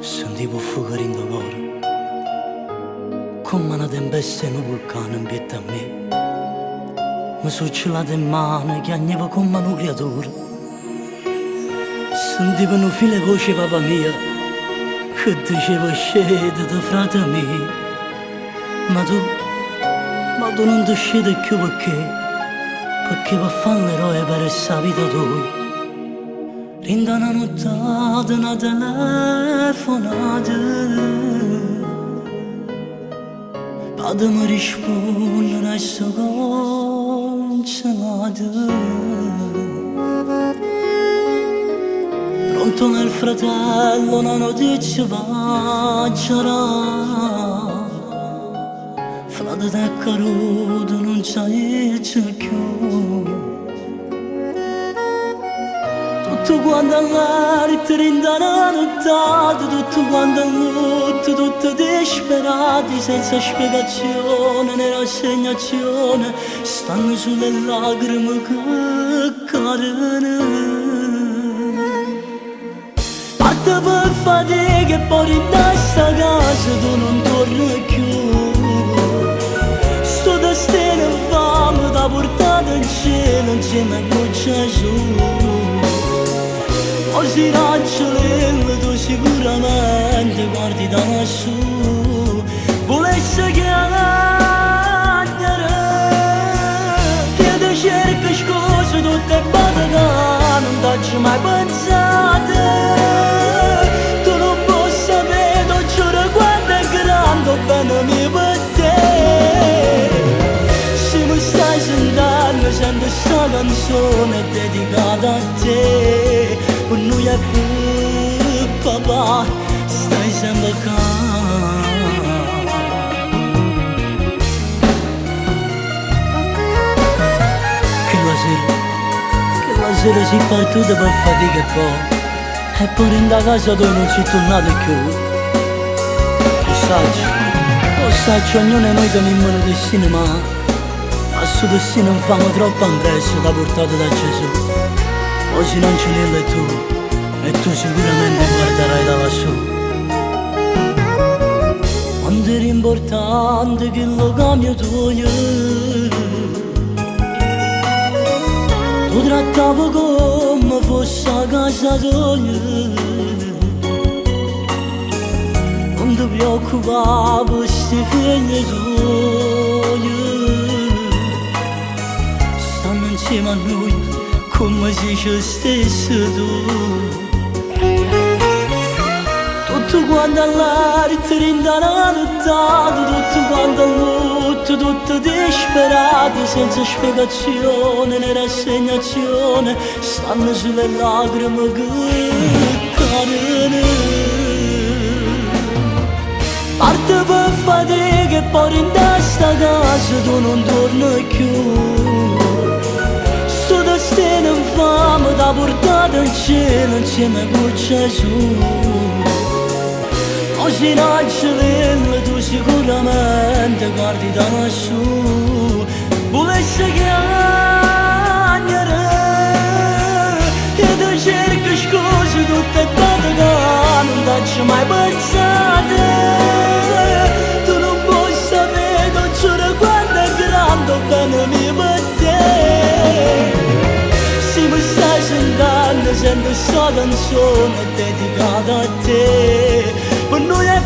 Sentivo fuoco in dolore, come una tempesta in un vulcano in pietà a me. Mi sono celata in mano che agnava come una creatura. Sentivo una fila voce papà mia che diceva scendete frate mio. Ma tu non ti scedi più perché per fare l'eroe per questa vita tua. Rinda una nottata, una telefonata, vado mi rispondere a questa canzonata. Pronto nel fratello, una notizia paggerà. Frate te caruto, non sai più. Tutto quanto all'arte rindana nottata, tutto quanto all'utto, tutti disperati, senza spiegazione né rassegnazione, stanno sulle lacrime che cadono. Parte per fatica e poi rinda sta casa, tu non torni più. Sto destino infame t'ha portato in cielo insieme con Gesù. Oggi raggio tu sicuramente guardi da lassù. Volesse chiamare che ti cerca scuse tutte batte che non t'ho mai pensate. Tu non puoi sapere, ti giuro quanto è grande bene mi per te. Se mi stai sentendo, sento sta canzone dedicata a te. Per noi è più papà, stai sempre qua. Che la sera si partita per fatica e poi in da casa tu non si tornato più. Lo saggio, ognuno di noi teniamo un destino, ma a suo destino non famo troppo impresso da portato da Gesù. Oggi non ce l'hai tu, e tu sicuramente guarderai da lassù. Quanto era importante che lo cambio tuo, tu trattavo come fosse a casa tua. Non ti preoccupavo, sti figli tuoi stanno insieme a noi come se ci stessi tu. Tutto quanto all'arte rindana nottata, tutto quanto all'utto, tutti disperati, senza spiegazione né rassegnazione, stanno sulle lacrime che cadono. Parte per fatica e poi in sta casa tu non torni più. Sto destino infame t'ha portato in cielo insieme con Gesù. Oggi raggio tu sicuramente guardi da lassù. Volesse chiamare che ti cerca scuse tutte batte che non t'ho mai pensate. Tu non puoi sapere, non giuro quanto è grande bene mi per te. Se mi stai sentendo, sento sta canzone dedicata a te. Per noi è